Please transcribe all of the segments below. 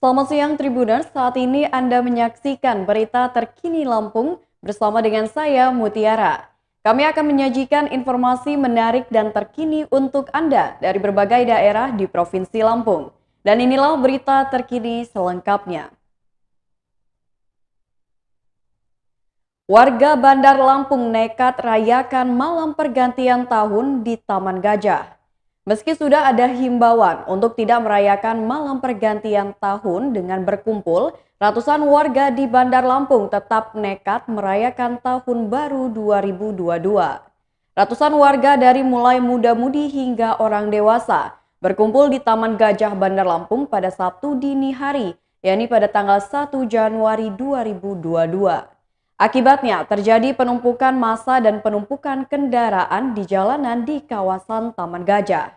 Selamat siang Tribuners, saat ini Anda menyaksikan berita terkini Lampung bersama dengan saya Mutiara. Kami akan menyajikan informasi menarik dan terkini untuk Anda dari berbagai daerah di Provinsi Lampung. Dan inilah berita terkini selengkapnya. Warga Bandar Lampung nekat rayakan malam pergantian tahun di Taman Gajah. Meski sudah ada himbauan untuk tidak merayakan malam pergantian tahun dengan berkumpul, ratusan warga di Bandar Lampung tetap nekat merayakan tahun baru 2022. Ratusan warga dari mulai muda-mudi hingga orang dewasa berkumpul di Taman Gajah Bandar Lampung pada Sabtu dini hari, yakni pada tanggal 1 Januari 2022. Akibatnya terjadi penumpukan massa dan penumpukan kendaraan di jalanan di kawasan Taman Gajah.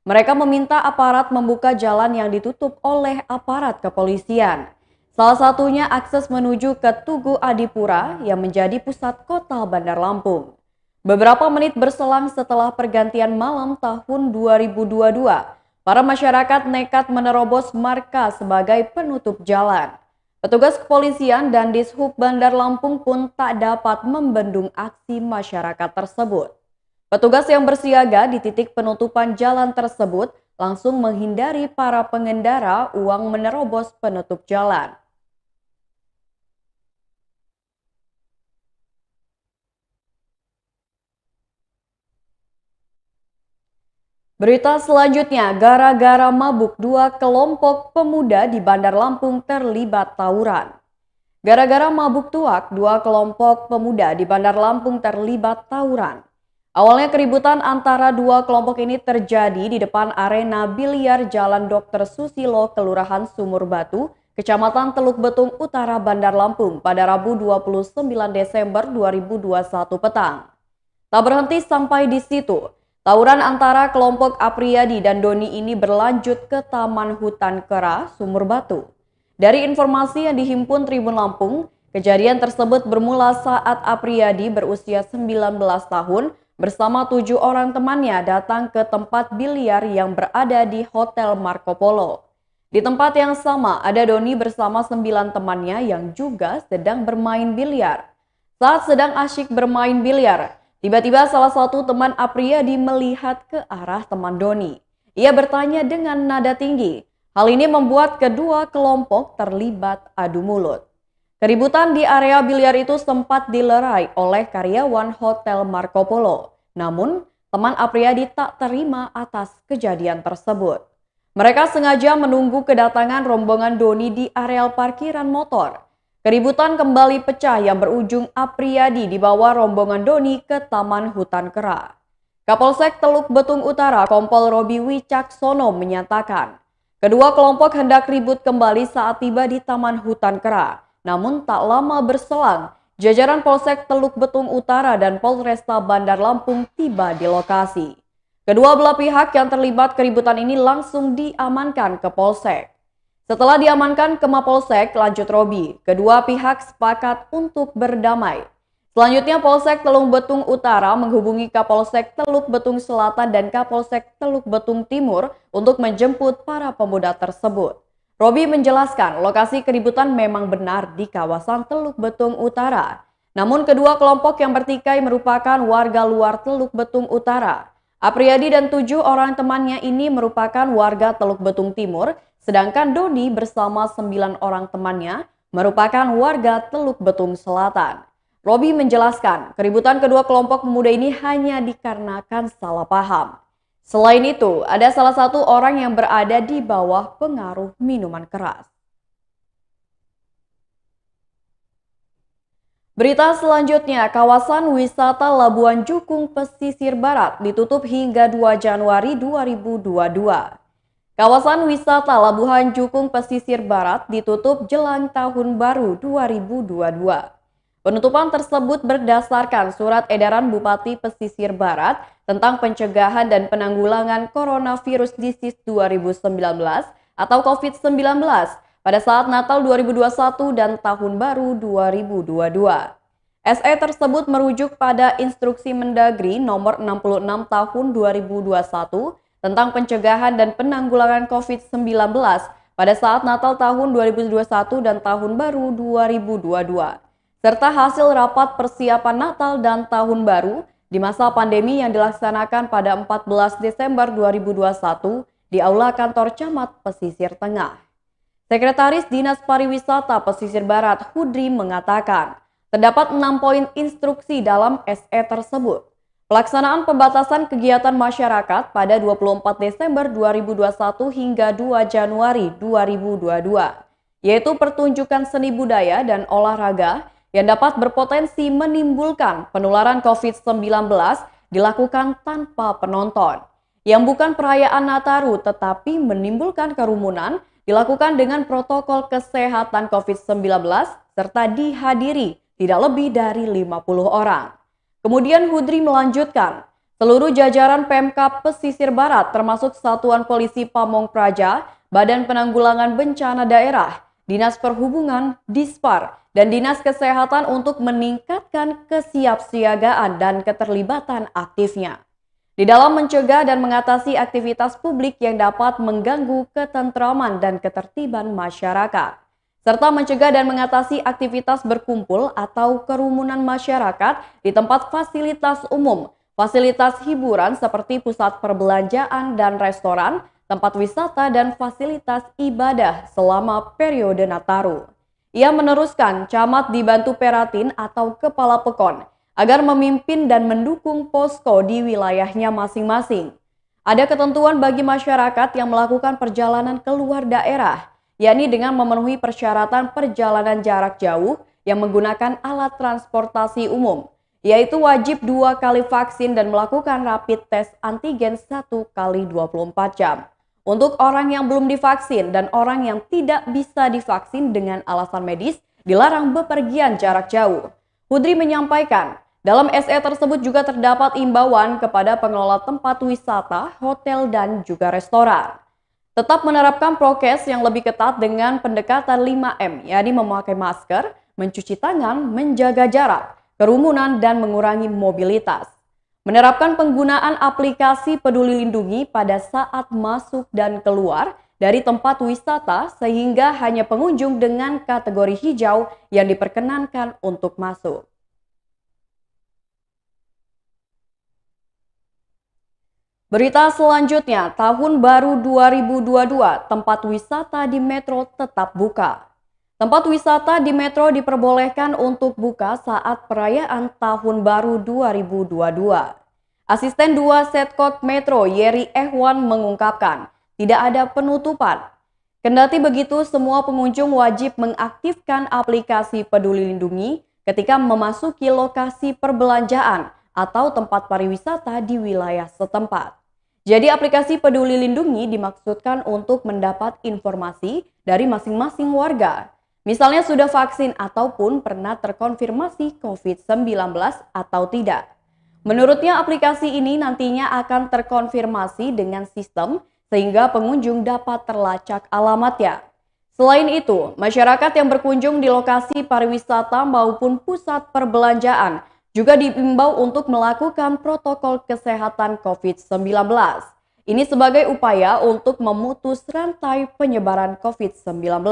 Mereka meminta aparat membuka jalan yang ditutup oleh aparat kepolisian. Salah satunya akses menuju ke Tugu Adipura yang menjadi pusat kota Bandar Lampung. Beberapa menit berselang setelah pergantian malam tahun 2022, para masyarakat nekat menerobos markas sebagai penutup jalan. Petugas kepolisian dan Dishub Bandar Lampung pun tak dapat membendung aksi masyarakat tersebut. Petugas yang bersiaga di titik penutupan jalan tersebut langsung menghindari para pengendara uang menerobos penutup jalan. Berita selanjutnya, gara-gara mabuk dua kelompok pemuda di Bandar Lampung terlibat tawuran. Gara-gara mabuk tuak, dua kelompok pemuda di Bandar Lampung terlibat tawuran. Awalnya keributan antara dua kelompok ini terjadi di depan arena biliar Jalan Dr. Susilo, Kelurahan Sumur Batu, Kecamatan Teluk Betung Utara, Bandar Lampung pada Rabu 29 Desember 2021 petang. Tak berhenti sampai di situ. Tawuran antara kelompok Apriyadi dan Doni ini berlanjut ke Taman Hutan Kera, Sumur Batu. Dari informasi yang dihimpun Tribun Lampung, kejadian tersebut bermula saat Apriyadi berusia 19 tahun bersama 7 orang temannya datang ke tempat biliar yang berada di Hotel Marco Polo. Di tempat yang sama ada Doni bersama 9 temannya yang juga sedang bermain biliar. Saat sedang asyik bermain biliar, tiba-tiba salah satu teman Apriyadi melihat ke arah teman Doni. Ia bertanya dengan nada tinggi. Hal ini membuat kedua kelompok terlibat adu mulut. Keributan di area biliar itu sempat dilerai oleh karyawan Hotel Marco Polo. Namun, teman Apriyadi tak terima atas kejadian tersebut. Mereka sengaja menunggu kedatangan rombongan Doni di areal parkiran motor. Keributan kembali pecah yang berujung Apriyadi dibawa rombongan Doni ke Taman Hutan Kera. Kapolsek Teluk Betung Utara Kompol Robi Wicaksono menyatakan, kedua kelompok hendak ribut kembali saat tiba di Taman Hutan Kera. Namun tak lama berselang, jajaran Polsek Teluk Betung Utara dan Polresta Bandar Lampung tiba di lokasi. Kedua belah pihak yang terlibat keributan ini langsung diamankan ke Polsek. Setelah diamankan ke Mapolsek, lanjut Robi, kedua pihak sepakat untuk berdamai. Selanjutnya Polsek Teluk Betung Utara menghubungi Kapolsek Teluk Betung Selatan dan Kapolsek Teluk Betung Timur untuk menjemput para pemuda tersebut. Robi menjelaskan lokasi keributan memang benar di kawasan Teluk Betung Utara. Namun kedua kelompok yang bertikai merupakan warga luar Teluk Betung Utara. Apriyadi dan 7 orang temannya ini merupakan warga Teluk Betung Timur, sedangkan Doni bersama 9 orang temannya merupakan warga Teluk Betung Selatan. Robi menjelaskan keributan kedua kelompok pemuda ini hanya dikarenakan salah paham. Selain itu, ada salah satu orang yang berada di bawah pengaruh minuman keras. Berita selanjutnya, kawasan wisata Labuan Jukung Pesisir Barat ditutup hingga 2 Januari 2022. Kawasan wisata Labuan Jukung Pesisir Barat ditutup jelang Tahun Baru 2022. Penutupan tersebut berdasarkan surat edaran Bupati Pesisir Barat tentang pencegahan dan penanggulangan coronavirus disease 2019 atau COVID-19 pada saat Natal 2021 dan Tahun Baru 2022. SE tersebut merujuk pada Instruksi Mendagri nomor 66 tahun 2021 tentang pencegahan dan penanggulangan COVID-19 pada saat Natal tahun 2021 dan Tahun Baru 2022, serta hasil rapat persiapan Natal dan Tahun Baru di masa pandemi yang dilaksanakan pada 14 Desember 2021 di Aula Kantor Camat Pesisir Tengah. Sekretaris Dinas Pariwisata Pesisir Barat Hudri mengatakan, terdapat 6 poin instruksi dalam SE tersebut. Pelaksanaan pembatasan kegiatan masyarakat pada 24 Desember 2021 hingga 2 Januari 2022, yaitu pertunjukan seni budaya dan olahraga yang dapat berpotensi menimbulkan penularan COVID-19 dilakukan tanpa penonton. Yang bukan perayaan Nataru tetapi menimbulkan kerumunan dilakukan dengan protokol kesehatan COVID-19 serta dihadiri tidak lebih dari 50 orang. Kemudian Hudri melanjutkan, seluruh jajaran Pemkab Pesisir Barat termasuk Satuan Polisi Pamong Praja, Badan Penanggulangan Bencana Daerah, Dinas Perhubungan, Dispar, dan Dinas Kesehatan untuk meningkatkan kesiapsiagaan dan keterlibatan aktifnya di dalam mencegah dan mengatasi aktivitas publik yang dapat mengganggu ketentraman dan ketertiban masyarakat, serta mencegah dan mengatasi aktivitas berkumpul atau kerumunan masyarakat di tempat fasilitas umum, fasilitas hiburan seperti pusat perbelanjaan dan restoran, tempat wisata dan fasilitas ibadah selama periode Nataru. Ia meneruskan camat dibantu peratin atau kepala pekon agar memimpin dan mendukung posko di wilayahnya masing-masing. Ada ketentuan bagi masyarakat yang melakukan perjalanan keluar daerah, yakni dengan memenuhi persyaratan perjalanan jarak jauh yang menggunakan alat transportasi umum, yaitu wajib 2 kali vaksin dan melakukan rapid test antigen 1 kali 24 jam. Untuk orang yang belum divaksin dan orang yang tidak bisa divaksin dengan alasan medis, dilarang bepergian jarak jauh. Hudri menyampaikan, dalam SE tersebut juga terdapat imbauan kepada pengelola tempat wisata, hotel, dan juga restoran. Tetap menerapkan prokes yang lebih ketat dengan pendekatan 5M, yakni memakai masker, mencuci tangan, menjaga jarak, kerumunan, dan mengurangi mobilitas. Menerapkan penggunaan aplikasi Peduli Lindungi pada saat masuk dan keluar dari tempat wisata sehingga hanya pengunjung dengan kategori hijau yang diperkenankan untuk masuk. Berita selanjutnya, Tahun Baru 2022, tempat wisata di Metro tetap buka. Tempat wisata di Metro diperbolehkan untuk buka saat perayaan Tahun Baru 2022. Asisten 2 Setkot Metro Yeri Ehwan mengungkapkan, tidak ada penutupan. Kendati begitu, semua pengunjung wajib mengaktifkan aplikasi Peduli Lindungi ketika memasuki lokasi perbelanjaan atau tempat pariwisata di wilayah setempat. Jadi aplikasi Peduli Lindungi dimaksudkan untuk mendapat informasi dari masing-masing warga. Misalnya sudah vaksin ataupun pernah terkonfirmasi COVID-19 atau tidak. Menurutnya aplikasi ini nantinya akan terkonfirmasi dengan sistem sehingga pengunjung dapat terlacak alamatnya. Selain itu, masyarakat yang berkunjung di lokasi pariwisata maupun pusat perbelanjaan juga diimbau untuk melakukan protokol kesehatan COVID-19. Ini sebagai upaya untuk memutus rantai penyebaran COVID-19.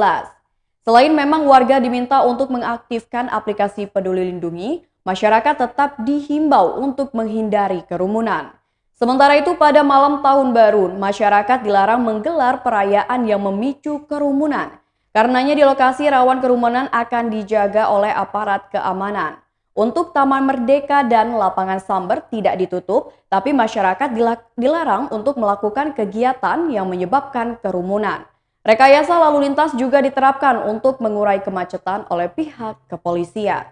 Selain memang warga diminta untuk mengaktifkan aplikasi Peduli Lindungi, masyarakat tetap dihimbau untuk menghindari kerumunan. Sementara itu pada malam Tahun Baru, masyarakat dilarang menggelar perayaan yang memicu kerumunan. Karenanya di lokasi rawan kerumunan akan dijaga oleh aparat keamanan. Untuk Taman Merdeka dan lapangan Samber tidak ditutup, tapi masyarakat dilarang untuk melakukan kegiatan yang menyebabkan kerumunan. Rekayasa lalu lintas juga diterapkan untuk mengurai kemacetan oleh pihak kepolisian.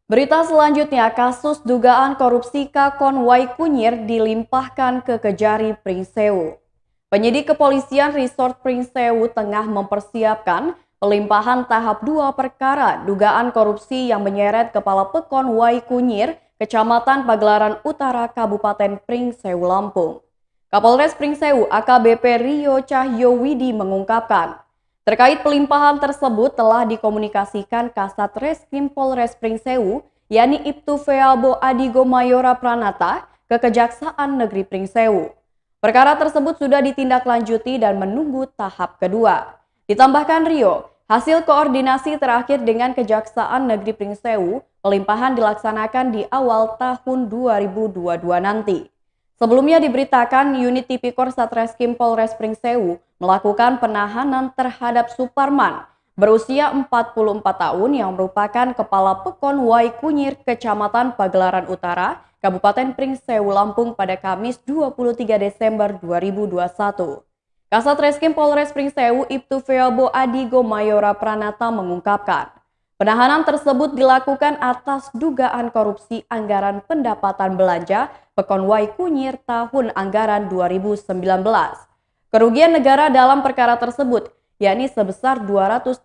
Berita selanjutnya, kasus dugaan korupsi Kakon Waikunyir dilimpahkan ke Kejari Pringsewu. Penyidik kepolisian Resort Pringsewu tengah mempersiapkan pelimpahan tahap 2 perkara dugaan korupsi yang menyeret Kepala Pekon Waikunyir, Kecamatan Pagelaran Utara, Kabupaten Pringsewu, Lampung. Kapolres Pringsewu AKBP Rio Cahyowidi mengungkapkan, terkait pelimpahan tersebut telah dikomunikasikan Kasat Reskrim Polres Pringsewu, yakni Ibtu Fealbo Adigo Mayora Pranata, ke Kejaksaan Negeri Pringsewu. Perkara tersebut sudah ditindaklanjuti dan menunggu tahap kedua. Ditambahkan Rio, hasil koordinasi terakhir dengan Kejaksaan Negeri Pringsewu, pelimpahan dilaksanakan di awal tahun 2022 nanti. Sebelumnya diberitakan unit Tipikor Satreskrim Polres Pringsewu melakukan penahanan terhadap Suparman berusia 44 tahun yang merupakan Kepala Pekon Waikunyir Kecamatan Pagelaran Utara, Kabupaten Pringsewu, Lampung pada Kamis 23 Desember 2021. Kasat Reskrim Polres Pringsewu Ibtu Feobo Adigo Mayora Pranata mengungkapkan, penahanan tersebut dilakukan atas dugaan korupsi anggaran pendapatan belanja Pekon Waikunyir tahun anggaran 2019. Kerugian negara dalam perkara tersebut yakni sebesar 280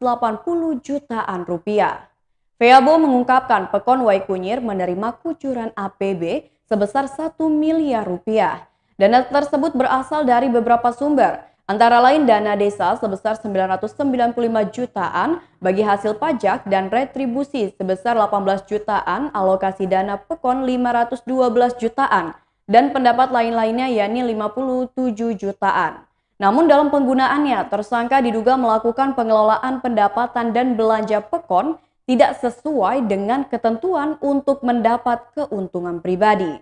jutaan rupiah. Feabo mengungkapkan Pekon Waikunyir menerima kucuran APB sebesar 1 miliar rupiah. Dana tersebut berasal dari beberapa sumber, antara lain dana desa sebesar 995 jutaan bagi hasil pajak dan retribusi sebesar 18 jutaan, alokasi dana Pekon 512 jutaan, dan pendapat lain-lainnya yakni 57 jutaan. Namun dalam penggunaannya, tersangka diduga melakukan pengelolaan pendapatan dan belanja Pekon tidak sesuai dengan ketentuan untuk mendapat keuntungan pribadi.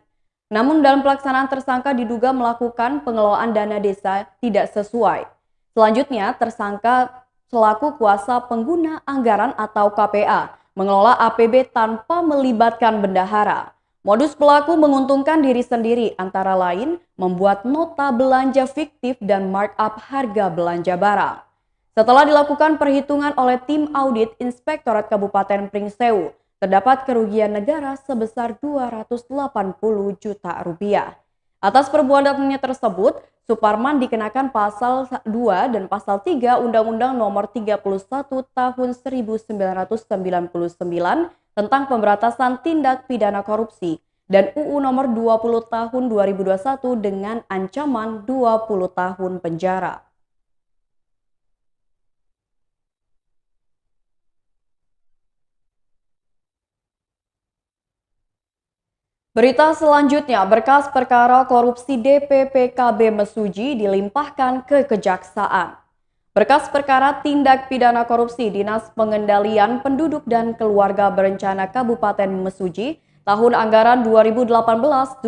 Namun dalam pelaksanaan tersangka diduga melakukan pengelolaan dana desa tidak sesuai. Selanjutnya, tersangka selaku kuasa pengguna anggaran atau KPA mengelola APB tanpa melibatkan bendahara. Modus pelaku menguntungkan diri sendiri antara lain membuat nota belanja fiktif dan markup harga belanja barang. Setelah dilakukan perhitungan oleh tim audit Inspektorat Kabupaten Pringsewu, terdapat kerugian negara sebesar 280 juta rupiah. Atas perbuatannya tersebut, Suparman dikenakan pasal 2 dan pasal 3 Undang-Undang Nomor 31 Tahun 1999 tentang pemberantasan tindak pidana korupsi dan UU Nomor 20 Tahun 2021 dengan ancaman 20 tahun penjara. Berita selanjutnya, berkas perkara korupsi DPPKB Mesuji dilimpahkan ke Kejaksaan. Berkas perkara tindak pidana korupsi Dinas Pengendalian Penduduk dan Keluarga Berencana Kabupaten Mesuji tahun anggaran 2018-2019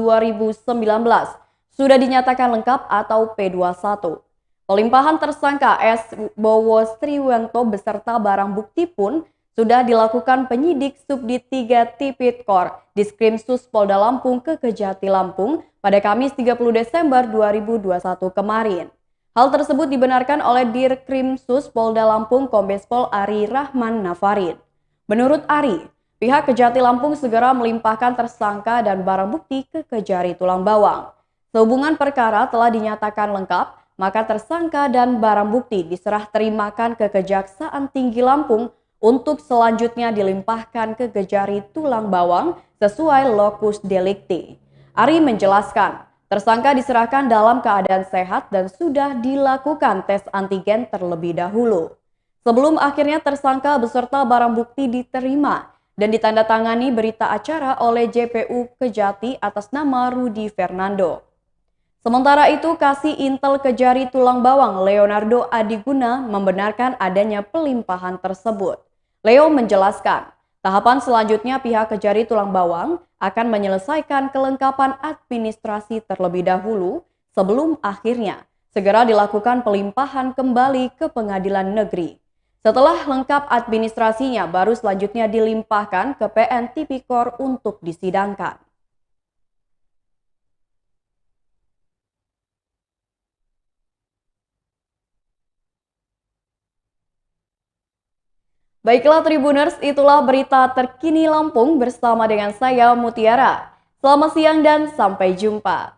sudah dinyatakan lengkap atau P21. Pelimpahan tersangka S. Bowo Sriwanto beserta barang bukti pun sudah dilakukan penyidik Subdit 3 Tipikor Diskrimsus Polda Lampung ke Kejati Lampung pada Kamis 30 Desember 2021 kemarin. Hal tersebut dibenarkan oleh Dirkrimsus Polda Lampung Kombes Pol Ari Rahman Nafarin. Menurut Ari, pihak Kejati Lampung segera melimpahkan tersangka dan barang bukti ke Kejari Tulang Bawang. Sehubungan perkara telah dinyatakan lengkap, maka tersangka dan barang bukti diserah terimakan ke Kejaksaan Tinggi Lampung untuk selanjutnya dilimpahkan ke Kejari Tulang Bawang sesuai lokus delikti. Ari menjelaskan, tersangka diserahkan dalam keadaan sehat dan sudah dilakukan tes antigen terlebih dahulu. Sebelum akhirnya tersangka beserta barang bukti diterima dan ditandatangani berita acara oleh JPU Kejati atas nama Rudi Fernando. Sementara itu, Kasih Intel Kejari Tulang Bawang Leonardo Adiguna membenarkan adanya pelimpahan tersebut. Leo menjelaskan, tahapan selanjutnya pihak Kejari Tulang Bawang akan menyelesaikan kelengkapan administrasi terlebih dahulu sebelum akhirnya segera dilakukan pelimpahan kembali ke pengadilan negeri. Setelah lengkap administrasinya, baru selanjutnya dilimpahkan ke PN Tipikor untuk disidangkan. Baiklah Tribuners, itulah berita terkini Lampung bersama dengan saya Mutiara. Selamat siang dan sampai jumpa.